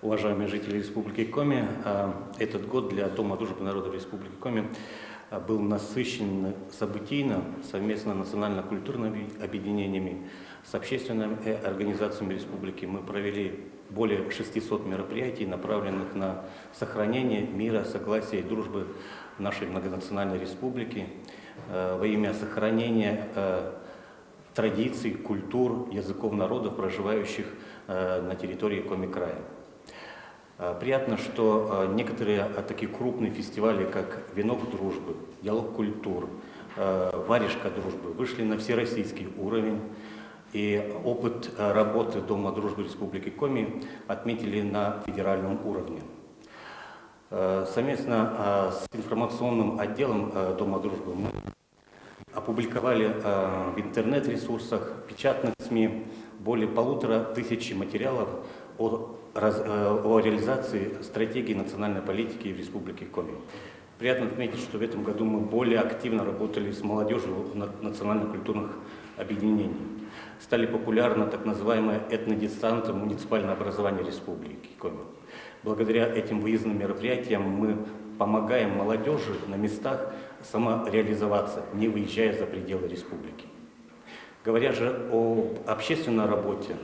Уважаемые жители Республики Коми, этот год для Дома дружбы народов Республики Коми был насыщен событийно, совместно национально-культурными объединениями с общественными организациями республики. Мы провели более 600 мероприятий, направленных на сохранение мира, согласия и дружбы нашей многонациональной республики во имя сохранения традиций, культур, языков народов, проживающих на территории Коми-края. Приятно, что некоторые такие крупные фестивали, как «Венок дружбы», «Диалог культур», «Варежка дружбы» вышли на всероссийский уровень. И опыт работы Дома дружбы Республики Коми отметили на федеральном уровне. Совместно с информационным отделом Дома дружбы мы опубликовали в интернет-ресурсах, печатных СМИ более 1500 материалов о реализации стратегии национальной политики в Республике Коми. Приятно отметить, что в этом году мы более активно работали с молодежью национально-культурных объединений. Стали популярны так называемые этнодистанты муниципального образования Республики Коми. Благодаря этим выездным мероприятиям мы помогаем молодежи на местах самореализоваться, не выезжая за пределы республики. Говоря же об общественной работе,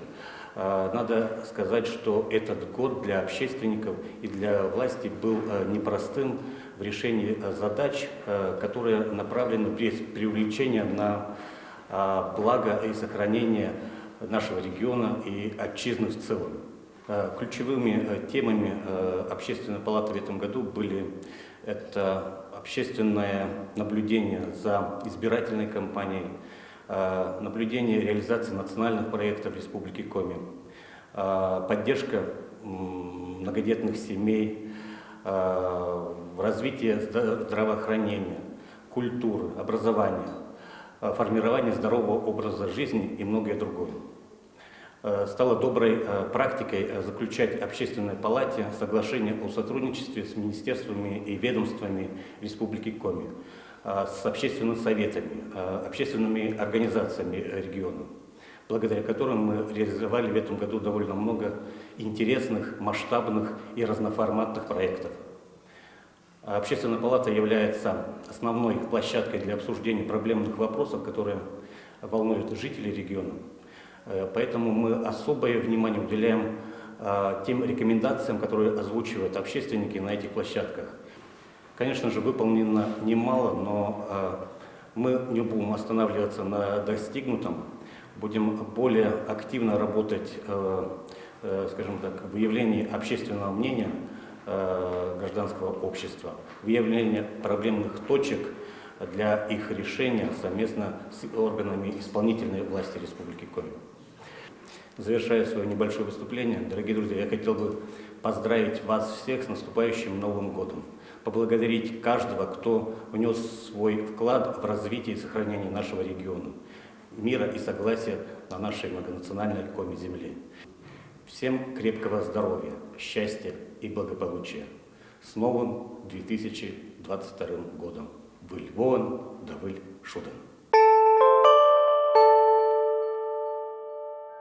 надо сказать, что этот год для общественников и для власти был непростым в решении задач, которые направлены без привлечения на благо и сохранение нашего региона и отчизны в целом. Ключевыми темами Общественной палаты в этом году были это общественное наблюдение за избирательной кампанией, наблюдение реализации национальных проектов Республики Коми, поддержка многодетных семей, развитие здравоохранения, культуры, образования, формирование здорового образа жизни и многое другое. Стало доброй практикой заключать в Общественной палате соглашение о сотрудничестве с министерствами и ведомствами Республики Коми, с общественными советами, общественными организациями региона, благодаря которым мы реализовали в этом году довольно много интересных, масштабных и разноформатных проектов. Общественная палата является основной площадкой для обсуждения проблемных вопросов, которые волнуют жителей региона. Поэтому мы особое внимание уделяем тем рекомендациям, которые озвучивают общественники на этих площадках. Конечно же, выполнено немало, но мы не будем останавливаться на достигнутом, будем более активно работать, скажем так, в выявлении общественного мнения гражданского общества, выявлении проблемных точек для их решения совместно с органами исполнительной власти Республики Коми. Завершая свое небольшое выступление, дорогие друзья, я хотел бы поздравить вас всех с наступающим Новым годом, поблагодарить каждого, кто внес свой вклад в развитие и сохранение нашего региона, мира и согласия на нашей многонациональной Коми-земле. Всем крепкого здоровья, счастья и благополучия. С новым 2022 годом. Выль вон, да выль шудан.